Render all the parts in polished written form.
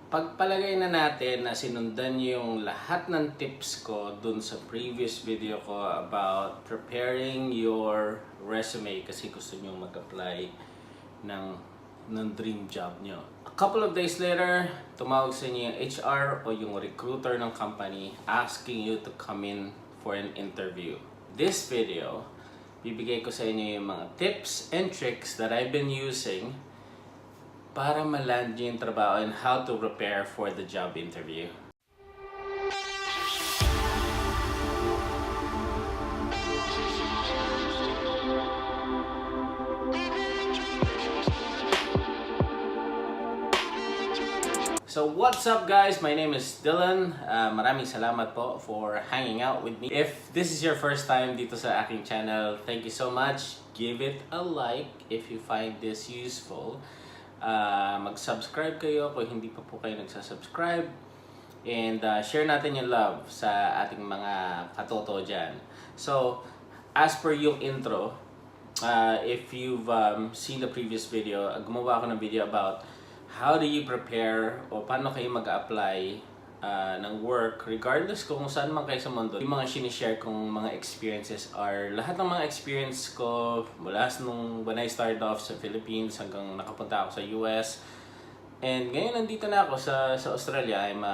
Pagpalagay na natin na sinundan niyo yung lahat ng tips ko dun sa previous video ko about preparing your resume kasi gusto niyo mag-apply ng, dream job niyo. A couple of days later, tumawag sa inyo yung HR o yung recruiter ng company asking you to come in for an interview. This video, bibigay ko sa inyo yung mga tips and tricks that I've been using para ma-land yung trabaho and how to prepare for the job interview. So what's up guys? My name is Dylan. Maraming salamat po for hanging out with me. If this is your first time dito sa aking channel, thank you so much. Give it a like if you find this useful. Mag-subscribe kayo kung hindi pa po kayo nagsasubscribe, and share natin yung love sa ating mga katoto dyan. So as per yung intro, if you've seen the previous video, gumawa ako ng video about how do you prepare o paano kayo mag-apply ng work regardless kung saan man kayo sa mundo. Yung mga sinishare kong mga experiences are lahat ng mga experience ko mula nung when I started off sa Philippines hanggang nakapunta ako sa US. And ngayon nandito na ako sa Australia. I'm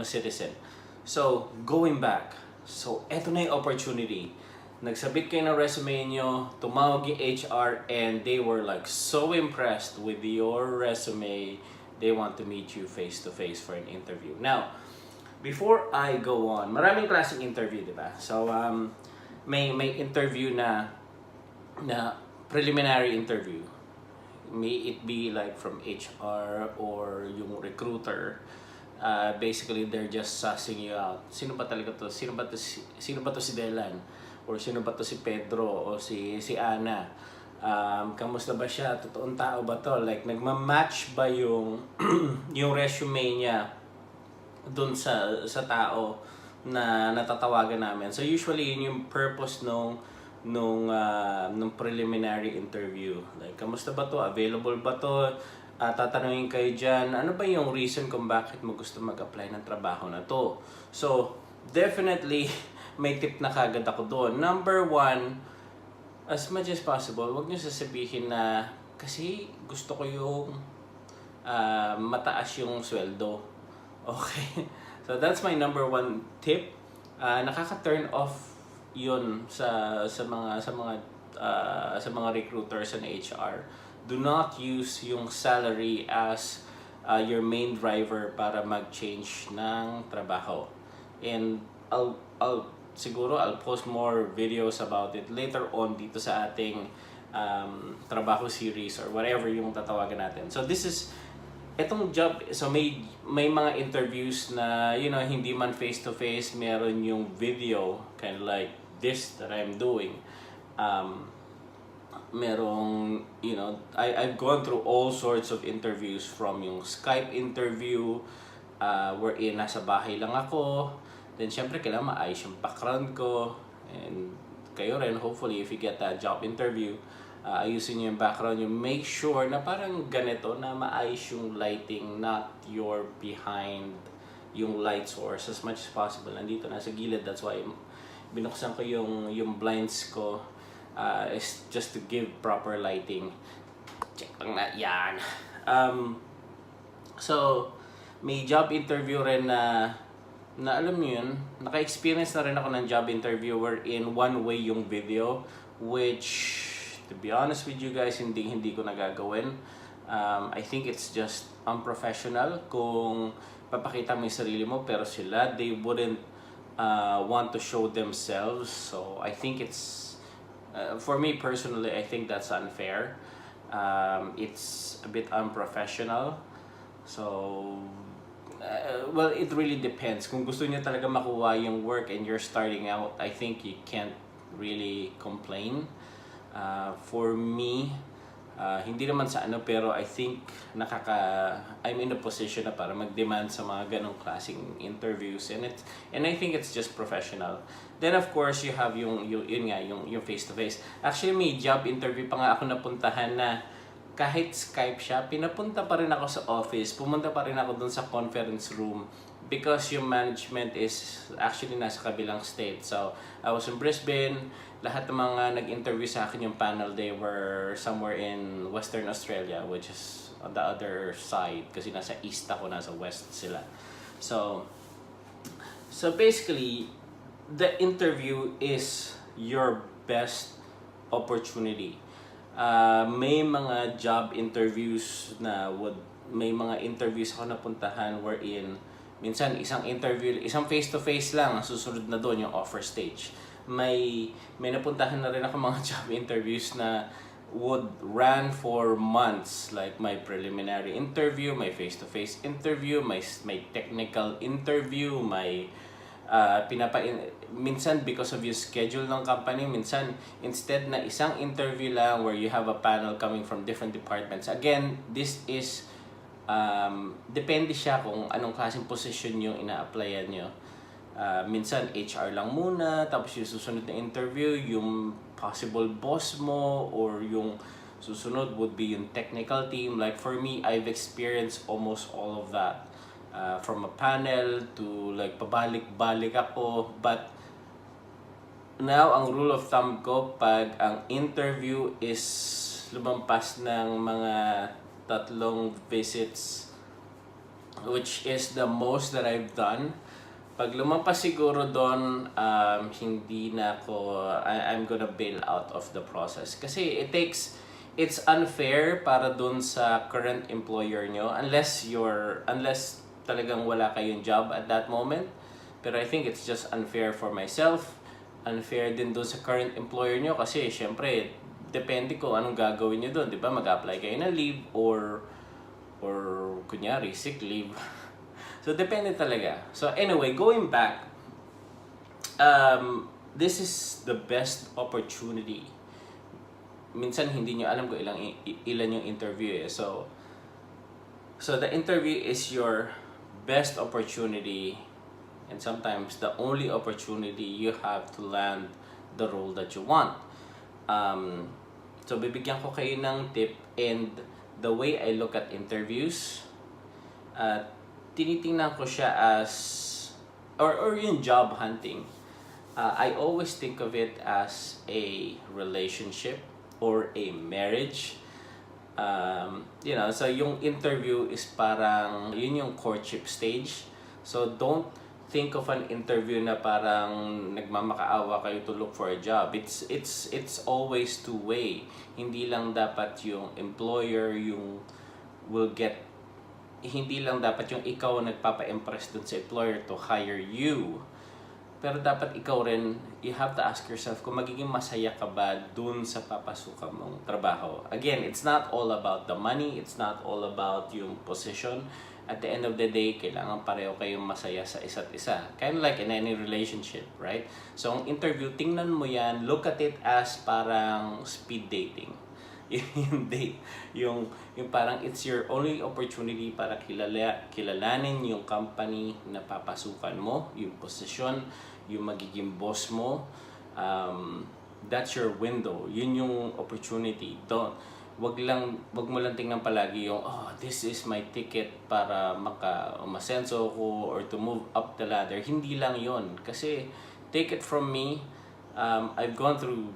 a citizen. So, going back. So, eto na yung opportunity. Nagsabit kayo ng resume nyo, tumawag yung HR, and they were like so impressed with your resume. They want to meet you face to face for an interview. Now, before I go on, maraming klaseng interview, di ba? So, may interview na preliminary interview. May it be like from HR or yung recruiter. Basically, they're just sussing you out. Sino ba talaga to? Sino ba to si Delan? Or sino ba to si Pedro o si Ana? Kamusta ba siya? Totoong tao ba to? Like, nagma-match ba yung yung resume niya dun sa tao na natatawagan namin? So usually yun yung purpose nung preliminary interview. Like, kamusta ba to? Available ba to? Tatanungin kayo dyan, ano ba yung reason kung bakit mo gusto mag-apply ng trabaho na to? So, definitely, may tip na kagad ako doon. Number one, as much as possible, huwag nyo sasabihin na kasi gusto ko yung mataas yung sweldo. Okay? So, that's my number one tip. Nakaka-turn off yun sa mga recruiters and HR. Do not use yung salary as your main driver para mag-change ng trabaho. And I'll post more videos about it later on dito sa ating trabaho series or whatever yung tatawagan natin. So this is etong job, so may mga interviews na hindi man face to face, meron yung video kind of like this that I'm doing. Merong I've gone through all sorts of interviews, from yung Skype interview wherein nasa bahay lang ako. Then syempre kailangan maayos yung background ko, and kayo rin hopefully if you get that job interview, ayusin nyo yung background nyo, make sure na parang ganito na maayos yung lighting, not your behind yung light source as much as possible. Nandito na sa gilid, that's why binuksan ko yung blinds ko is just to give proper lighting. Check lang na yan. So may job interview rin na alam niyo yun, naka-experience na rin ako ng job interview wherein one way yung video, which to be honest with you guys, hindi ko nagagawin. I think it's just unprofessional kung papakita mo yung sarili mo pero sila, they wouldn't want to show themselves. So I think it's for me personally, I think that's unfair. It's a bit unprofessional. So well, it really depends. Kung gusto niyo talaga makuha yung work and you're starting out, I think you can't really complain. For me, hindi naman sa pero I think I'm in a position na para mag-demand sa mga ganong klaseng interviews, and I think it's just professional. Then of course, you have yung face to face. Actually, may job interview pa nga ako napuntahan na kahit Skype siya, pinapunta pa rin ako sa office, pumunta pa rin ako dun sa conference room because yung management is actually nasa kabilang state. So, I was in Brisbane, lahat ng mga nag-interview sa akin yung panel, they were somewhere in Western Australia, which is on the other side kasi nasa east ako, nasa west sila. So basically, the interview is your best opportunity. May mga job interviews may mga interviews ako napuntahan wherein minsan isang face-to-face lang ang susunod na doon yung offer stage. May napuntahan na rin ako mga job interviews na would run for months, like my preliminary interview, my face-to-face interview, my technical interview, my minsan because of yung schedule ng company, minsan instead na isang interview lang where you have a panel coming from different departments. Again, this is depende siya kung anong klaseng position yung ina-applyan nyo. Minsan HR lang muna, tapos yung susunod na interview, yung possible boss mo, or yung susunod would be yung technical team. Like for me, I've experienced almost all of that. From a panel to like pabalik-balik ako. But now, ang rule of thumb ko, pag ang interview is lumampas ng mga 3 visits, which is the most that I've done, pag lumampas siguro doon, hindi na ako, I'm gonna bail out of the process. Kasi it's unfair para doon sa current employer nyo, unless talagang wala kayong job at that moment. Pero I think it's just unfair for myself, unfair din doon sa current employer nyo, kasi syempre, depende ko anong gagawin nyo doon, di ba? Mag-apply kayo ng leave or kunyari, sick leave. So, depende talaga. So, anyway, going back, this is the best opportunity. Minsan, hindi nyo alam kung ilan yung interview eh. So the interview is your best opportunity, and sometimes the only opportunity you have to land the role that you want. So, bibigyan ko kayo ng tip, and the way I look at interviews, tinitingnan ko siya as, or yung job hunting. I always think of it as a relationship or a marriage. So yung interview is parang, yun yung courtship stage. So don't think of an interview na parang nagmamakaawa kayo to look for a job. It's always two-way. Hindi lang dapat yung employer hindi lang dapat yung ikaw nagpapa-impress dun sa employer to hire you. Pero dapat ikaw rin, you have to ask yourself kung magiging masaya ka ba dun sa papasukan mong trabaho. Again, it's not all about the money, it's not all about yung position. At the end of the day, kailangan pareho kayong masaya sa isa't isa. Kind of like in any relationship, right? So, ang interview, tingnan mo yan, look at it as parang speed dating. yung parang it's your only opportunity para kilalanin yung company na papasukan mo, yung position, yung magiging boss mo. That's your window. Yun yung opportunity. Wag mo lang tingnan palagi yung, this is my ticket para umasenso ko or to move up the ladder. Hindi lang yun. Kasi, take it from me, I've gone through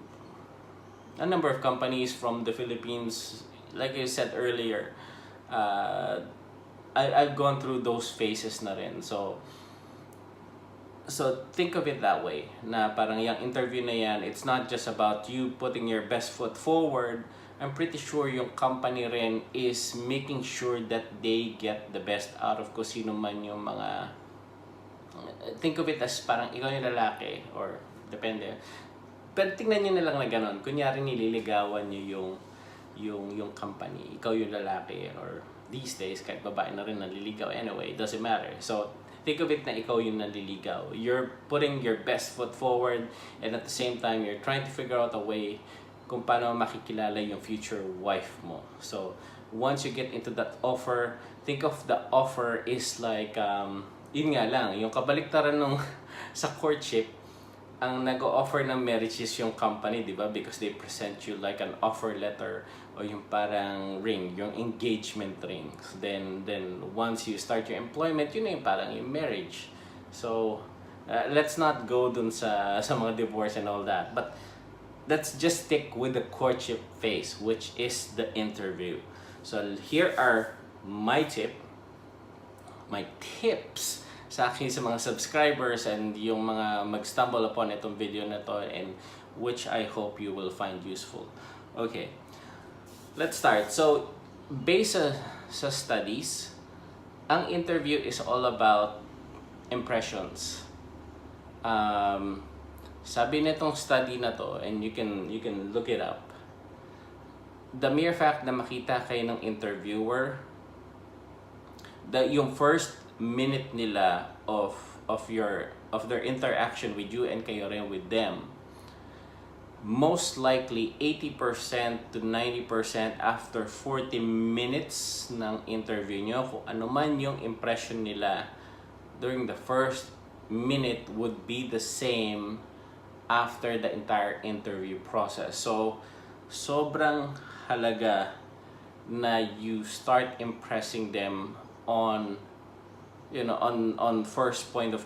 a number of companies from the Philippines. Like I said earlier, I've gone through those phases na rin. So think of it that way, na parang yung interview na yan, it's not just about you putting your best foot forward. I'm pretty sure yung company rin is making sure that they get the best out of kung sino man yung mga, think of it as parang ikaw yung lalaki, or depende. Pero tingnan nyo na lang na gano'n. Kunyari nililigawan nyo yung company. Ikaw yung lalaki, or these days, kahit babae na rin naliligaw. Anyway, it doesn't matter. So, think of it na ikaw yung naliligaw. You're putting your best foot forward, and at the same time, you're trying to figure out a way kung paano makikilala yung future wife mo. So, once you get into that offer, think of the offer is like, yun nga lang, yung kabaliktaran nung sa courtship, ang nag-o-offer ng marriage is yung company, di ba? Because they present you like an offer letter o yung parang ring, yung engagement rings. Then once you start your employment, yun na yung parang yung marriage. So, let's not go dun sa mga divorce and all that. But let's just stick with the courtship phase, which is the interview. So, here are my tips sa akin, sa mga subscribers and yung mga mag-stumble upon itong video na to, and which I hope you will find useful. Okay, let's start. So, based sa studies, ang interview is all about impressions. Sabi nitong study na to, and you can look it up, the mere fact na makita kayo ng interviewer, yung first minute nila of their interaction with you and kayo rin with them, most likely 80% to 90% after 40 minutes ng interview nyo, kung ano man yung impression nila during the first minute would be the same after the entire interview process. So sobrang halaga na you start impressing them on first point of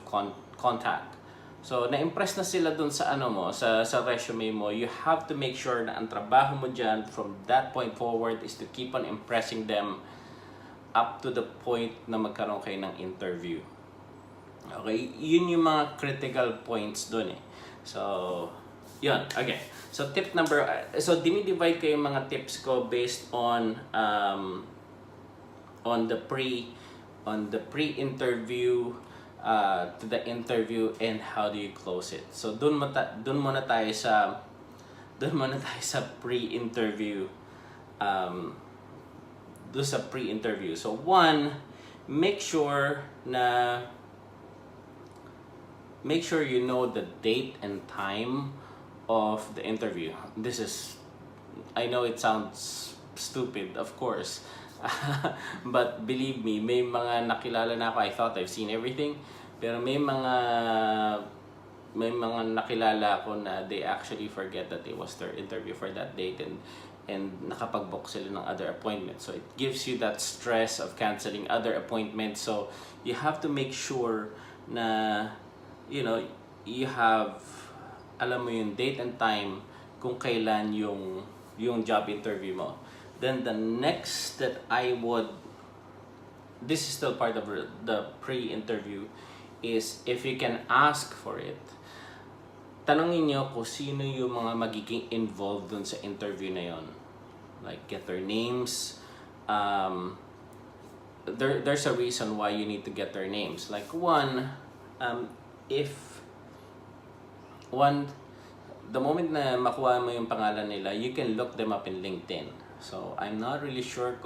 contact. So na-impress na sila dun sa sa resume mo. You have to make sure na ang trabaho mo dyan from that point forward is to keep on impressing them up to the point na magkaroon kayo ng interview. Okay, yun yung mga critical points dun eh. So, yun. Okay. So, tip number, so dinidivide ko yung mga tips ko based on the pre-interview to the interview and how do you close it. So, dun muna tayo sa pre-interview. Doon sa pre-interview. So, one, make sure you know the date and time of the interview. This is, I know it sounds stupid, of course. But believe me, may mga nakilala na ako, I thought I've seen everything. Pero may mga nakilala ako na they actually forget that it was their interview for that date, and nakapag-book sila ng other appointments. So it gives you that stress of canceling other appointments. So you have to make sure na you have, alam mo yung date and time kung kailan yung job interview mo. Then the next that this is still part of the pre-interview, is if you can ask for it, tanongin nyo kung sino yung mga magiging involved dun sa interview na yon. Like, get their names. There's a reason why you need to get their names. Like, the moment na makuha mo yung pangalan nila, you can look them up in LinkedIn. So, I'm not really sure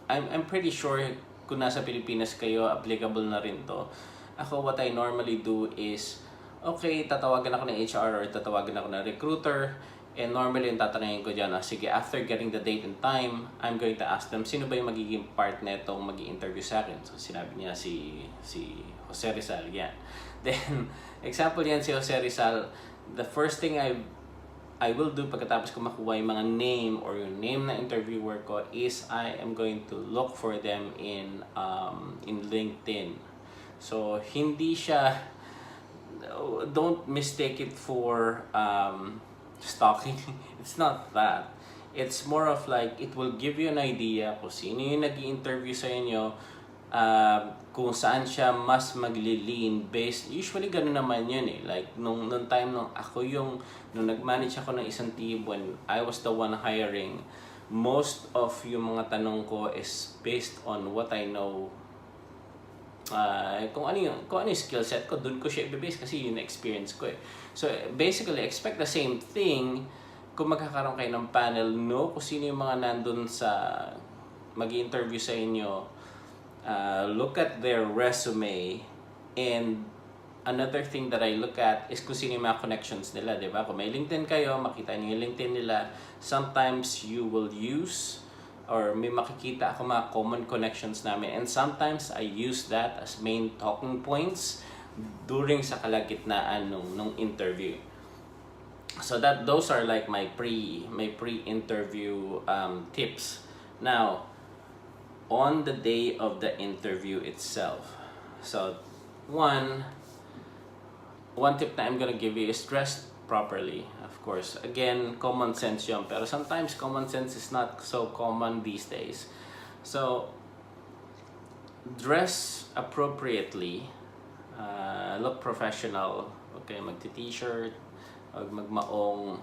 I'm pretty sure kung nasa Pilipinas kayo, applicable na rin to. Ako, what I normally do is, okay, tatawagan ako ng HR or tatawagan ako ng recruiter, and normally yung tatanungin ko dyan, sige, after getting the date and time, I'm going to ask them, sino ba yung magiging part netong mag-i-interview sa akin? So, sinabi niya si Jose Rizal, yan. Then, example yan si Jose Rizal, the first thing I will do pagkatapos ko makuha yung mga name or yung name na interviewer ko is I am going to look for them in LinkedIn. So, hindi siya, don't mistake it for stalking. It's not that. It's more of like, it will give you an idea kung sino yung nag-i-interview sa inyo, kung saan siya mas maglilin based, usually ganun naman yun eh. Like, nung time nung nag-manage ako ng isang team, when I was the one hiring, most of yung mga tanong ko is based on what I know. Kung ano yung skill set ko, dun ko siya i-base kasi yun experience ko eh. So, basically, expect the same thing kung magkakaroon kayo ng panel, no? Kung sino yung mga nandun sa mag-i-interview sa inyo. Look at their resume, and another thing that I look at is kung sino yung mga connections nila, di ba? Kung may LinkedIn kayo, makita niyo yung LinkedIn nila. Sometimes you will use, or may makikita ako mga common connections namin, and sometimes I use that as main talking points during sa kalagitnaan nung interview. So those are like my pre-interview tips. Now, on the day of the interview itself, so one tip na I'm gonna give you is dress properly. Of course, again, common sense yun, pero sometimes common sense is not so common these days. So dress appropriately, look professional. Okay, magti-t-shirt, magmaong,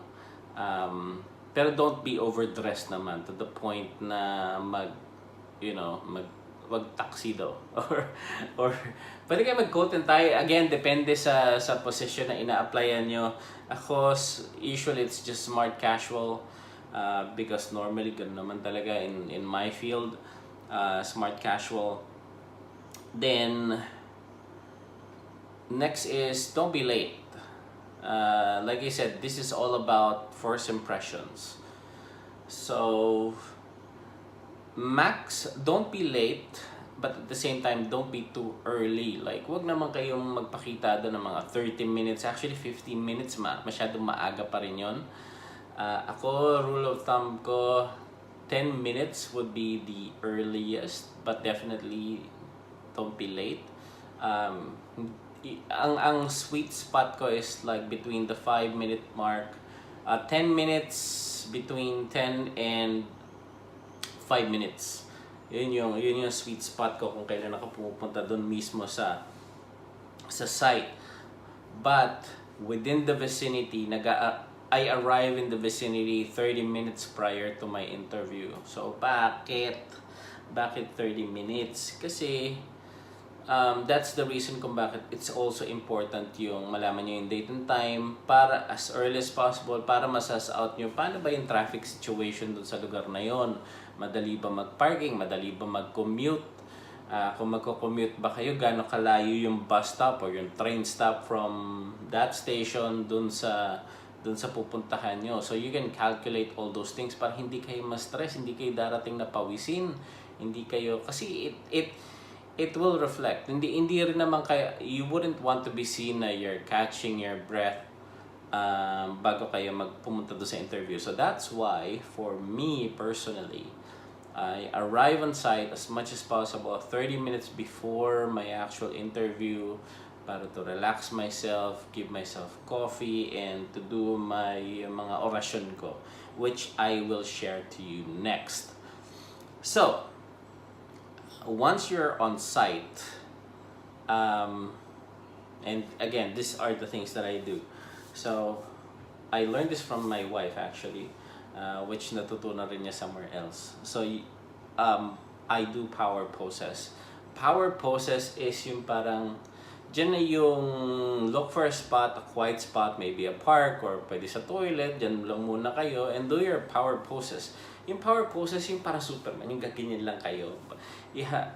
pero don't be overdressed naman to the point na wag tuxedo or pwede kayo mag-coat and tie. Again, depende sa position na ina-applyan nyo. Ako, usually it's just smart casual, because normally ganun naman talaga in my field, smart casual. Then next is don't be late. Like I said, this is all about first impressions. So max, don't be late, but at the same time, don't be too early. Like, wag naman kayong magpakita doon ng mga 30 minutes. Actually, 15 minutes, masyadong maaga pa rin yun. Ako, rule of thumb ko, 10 minutes would be the earliest, but definitely don't be late. Ang sweet spot ko is like between the 5-minute mark, 10 minutes, between 10 and 5 minutes. Yun yung sweet spot ko kung kailan ako pupunta doon mismo sa site. But within the vicinity, I arrive in the vicinity 30 minutes prior to my interview. So bakit 30 minutes? Kasi that's the reason kung bakit it's also important yung malaman nyo yung date and time para as early as possible, para masas out nyo paano ba yung traffic situation dun sa lugar na yon. Madali ba mag-parking? Madali ba mag-commute? Kung magko-commute ba kayo, gaano kalayo yung bus stop or yung train stop from that station dun sa pupuntahan nyo. So you can calculate all those things para hindi kayo ma-stress, hindi kayo darating na pawisin, hindi kayo, kasi it will reflect. Hindi rin naman kayo, you wouldn't want to be seen na you're catching your breath bago kayo pumunta doon sa interview. So that's why, for me personally, I arrive on site as much as possible 30 minutes before my actual interview para to relax myself, give myself coffee, and to do my mga orasyon ko, which I will share to you next. So, once you're on site, and again, these are the things that I do. So, I learned this from my wife actually, which natutunan rin niya somewhere else. So, I do power poses. Power poses is yung parang, dyan na yung look for a spot, a quiet spot, maybe a park, or pwede sa toilet, dyan lang muna kayo, and do your power poses. Yung power poses, yung para Superman, yung gaganyan lang kayo. Yeah,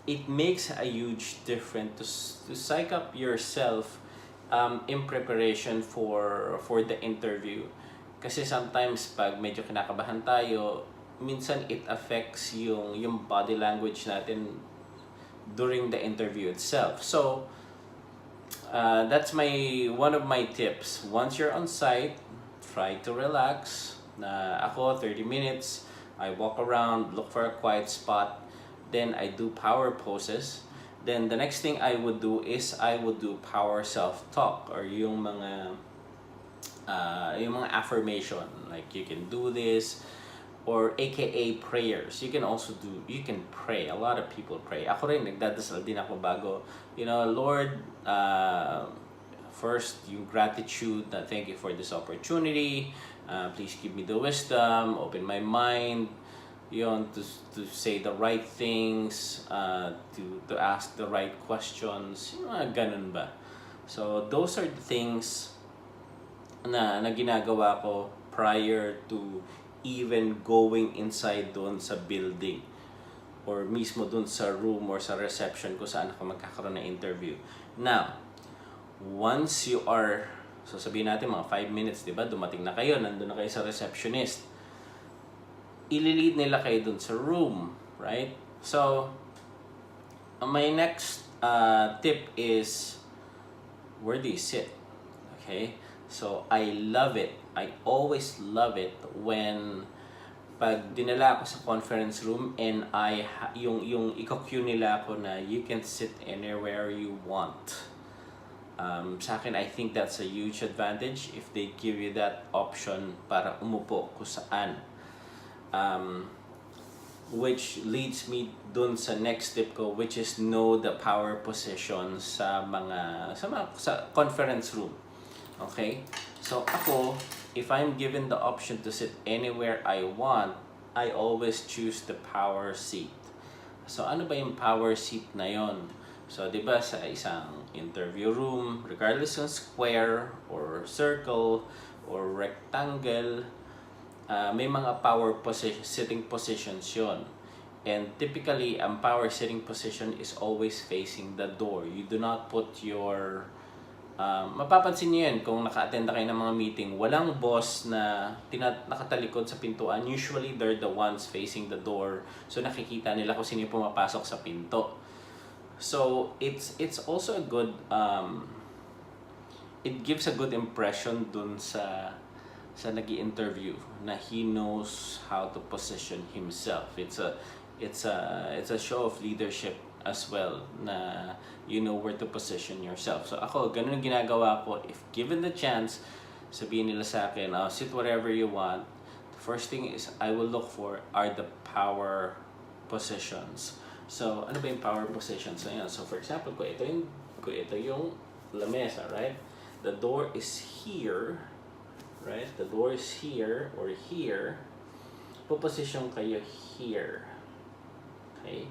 it makes a huge difference to psych up yourself in preparation for the interview. Kasi sometimes pag medyo kinakabahan tayo, minsan it affects yung body language natin during the interview itself. So that's one of my tips. Once you're on site, try to relax. Ako 30 minutes, I walk around, look for a quiet spot, then I do power poses. Then the next thing I would do is I would do power self-talk, or yung mga affirmation, like you can do this, or aka prayers. You can pray. A lot of people pray. Ako rin, nagdadasal din ako bago. Lord, first yung gratitude, thank you for this opportunity. Please give me the wisdom, open my mind, to say the right things, to ask the right questions, ganun ba. So those are the things na ginagawa ko prior to even going inside doon sa building or mismo doon sa room or sa reception kung saan ako magkakaroon ng interview. Now, once you are, so sabihin natin mga 5 minutes, di ba? Dumating na kayo, nandun na kayo sa receptionist. Ililid nila kayo dun sa room, right? So, my next tip is where do you sit? Okay? So, I love it. I always love it when pag dinala ako sa conference room and yung i-cue nila ako na you can sit anywhere you want. Sa akin, I think that's a huge advantage if they give you that option para umupo kung saan. Which leads me dun sa next tip ko, which is know the power positions sa conference room. Okay? So ako, if I'm given the option to sit anywhere I want, I always choose the power seat. So ano ba yung power seat na yon? So 'di ba sa isang interview room, regardless ng square or circle or rectangle, may mga sitting positions yon. And typically, ang power sitting position is always facing the door. You do not put your mapapansin niyo yan kung naka-attend kayo ng mga meeting, walang boss na nakatalikod sa pintuan. Usually, they're the ones facing the door. So, nakikita nila kung sino yung pumapasok sa pinto. So, it's also a good, it gives a good impression dun sa nag-i-interview na he knows how to position himself. It's a show of leadership as well na you know where to position yourself. So ako, ganun ang ginagawa ko. If given the chance, sabihin nila sa akin, sit wherever you want. The first thing is I will look for are the power positions. So ano ba yung power positions na yan? So for example, kung ito yung lamesa, right? The door is here, right? The door is here or here. Puposition kayo here. Okay?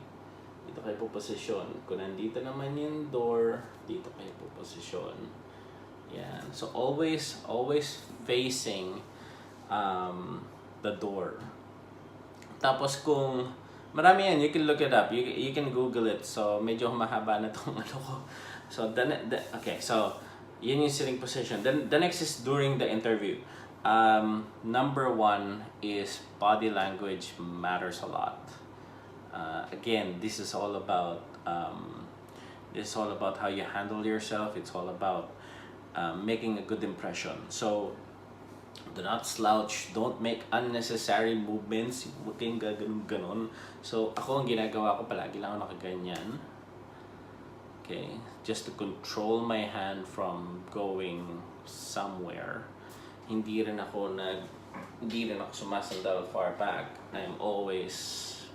Dito kayo puposisyon. Kung nandito naman yung door, dito kayo puposisyon. Yan. So, always facing the door. Tapos kung marami yan, you can look it up. You can Google it. So, medyo mahaba na itong ano ko. So, okay. So, yun yung sitting position. Then, the next is during the interview. Number 1 is body language matters a lot. Again, this is all about how you handle yourself. It's all about making a good impression. So do not slouch, don't make unnecessary movements. Huwag kayong ganon. So ako, ang ginagawa ko palagi lang ako nakaganyan. Okay, just to control my hand from going somewhere. Hindi rin ako sumasandal far back. I'm always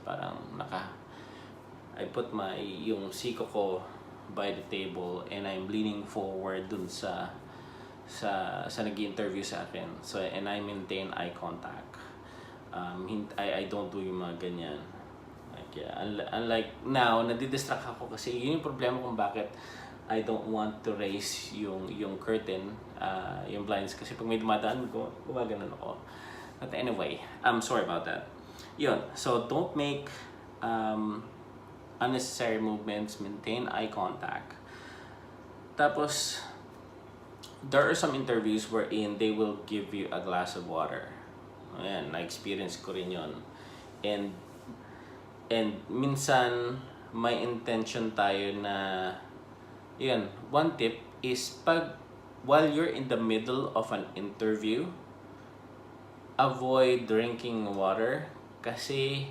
parang I put yung siko ko by the table and I'm leaning forward dun sa nag-interview sa akin. So, and I maintain eye contact. I don't do yung mga ganyan. Like, yeah, unlike now, nadidistract ako kasi yun yung problema kung bakit I don't want to raise yung curtain, yung blinds, kasi pag may dumadaan, gumaganon ako. But anyway, I'm sorry about that. Yun. So, don't make unnecessary movements. Maintain eye contact. Tapos, there are some interviews wherein they will give you a glass of water. Ayan, na-experience ko rin yun. And minsan, may intention tayo na, yun, one tip is while you're in the middle of an interview, avoid drinking water kasi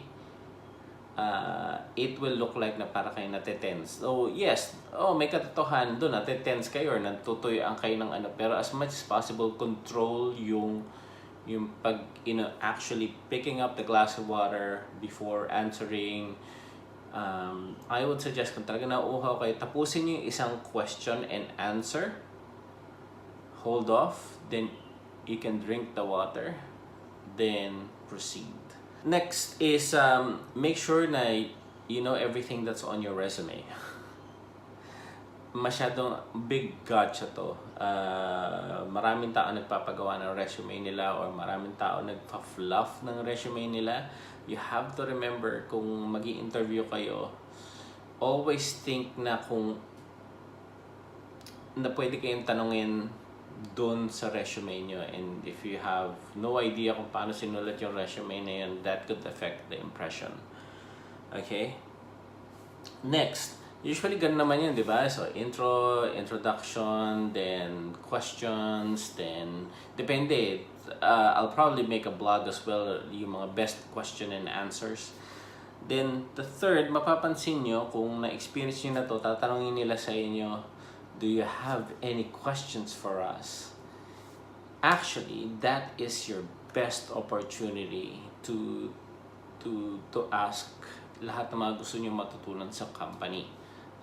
it will look like na para kayo natetense. So yes, may katotohanan doon, natetense kayo or natutuyuan kayo ng ano, pero as much as possible, control yung pag actually picking up the glass of water before answering. I would suggest kung talaga nauuhaw kayo, tapusin yung isang question and answer, hold off, then you can drink the water, then proceed. Next is make sure na you know everything that's on your resume. Masyadong big gotcha to. Maraming tao nagpapagawa ng resume nila or maraming tao nagpa-fluff ng resume nila. You have to remember kung magi-interview kayo, always think na pwede kayong tanungin doon sa resume nyo, and if you have no idea kung paano sinulat yung resume na yun, that could affect the impression. Okay? Next, Usually ganun naman yun, di ba? So introduction, then questions, then depende. I'll probably make a blog as well, yung mga best question and answers. Then the third, mapapansin nyo kung na-experience nyo na to, tatanungin nila sa inyo, do you have any questions for us? Actually, that is your best opportunity to ask lahat ng mga gusto nyo matutunan sa company.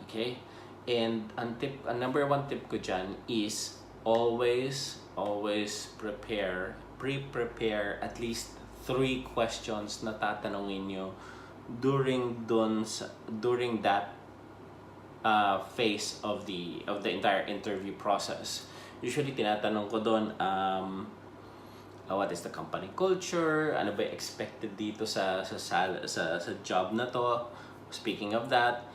Okay? And ang number one tip ko dyan is always prepare at least 3 questions na tatanungin nyo during that phase of the entire interview process. Usually tinatanong ko doon, what is the company culture? Ano ba expected dito sa job na to? Speaking of that,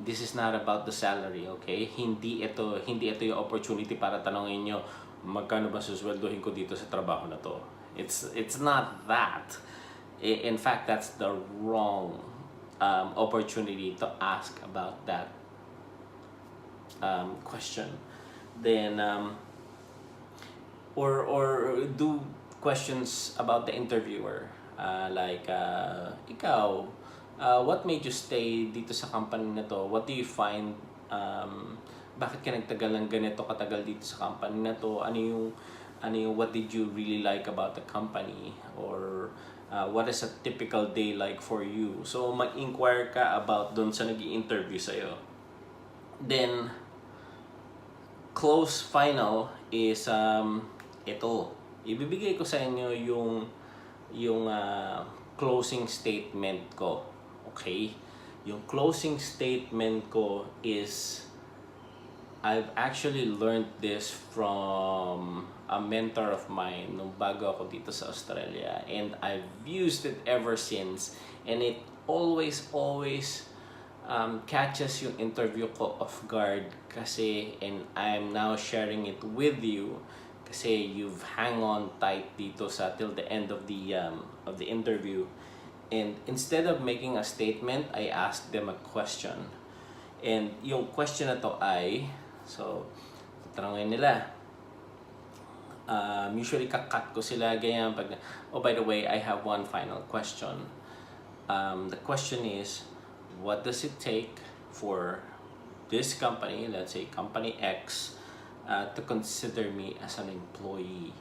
this is not about the salary, okay? Hindi ito yung opportunity para tanongin nyo magkano ba susweldohin ko dito sa trabaho na to. It's not that. In fact, that's the wrong opportunity to ask about that question. Then or do questions about the interviewer, like ikaw, what made you stay dito sa company na to? What do you find, bakit ka nagtagal ng ganito katagal dito sa company na to? Ano yung what did you really like about the company? Or what is a typical day like for you? So mag-inquire ka about doon sa nag-i-interview sa'yo. Then close final is ito, ibibigay ko sa inyo yung closing statement ko. Okay? Yung closing statement ko is, I've actually learned this from a mentor of mine nung bago ako dito sa Australia, and I've used it ever since, and it always catches yung interview ko off guard kasi, and I'm now sharing it with you kasi you've hang on tight dito sa till the end of the interview. And instead of making a statement, I asked them a question. And yung question na to ay, so tatanungin nila, usually kakat ko sila ganyan pag, oh by the way, I have one final question. The question is, what does it take for this company, let's say company X, to consider me as an employee?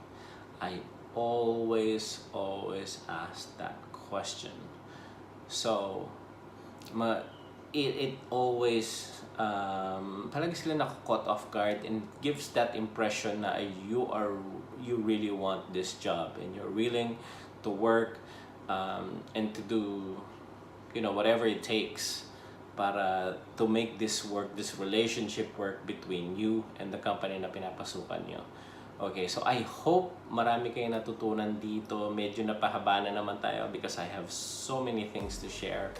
I always ask that question. So it always palagi sila naka-caught off guard, and gives that impression na you really want this job and you're willing to work and to do whatever it takes para to make this relationship work between you and the company na pinapasukan nyo. Okay, so I hope marami kayong natutunan dito. Medyo napahaba na naman tayo because I have so many things to share.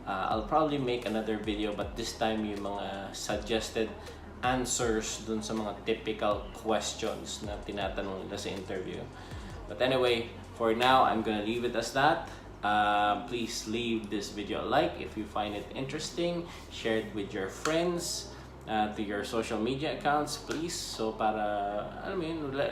I'll probably make another video, but this time yung mga suggested answers dun sa mga typical questions na tinatanong nila sa interview. But anyway, for now, I'm gonna leave it as that. Please leave this video a like if you find it interesting. Share it with your friends, to your social media accounts, please. So para,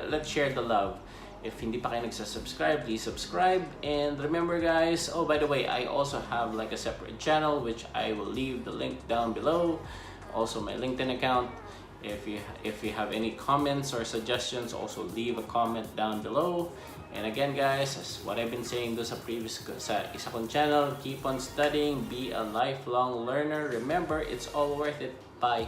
let's share the love. If hindi pa kayo nagsasubscribe, please subscribe. And remember guys, oh by the way, I also have like a separate channel which I will leave the link down below. Also my LinkedIn account. If you have any comments or suggestions, also leave a comment down below. And again guys, as what I've been saying sa isa kong channel, keep on studying, be a lifelong learner. Remember, it's all worth it. Bye.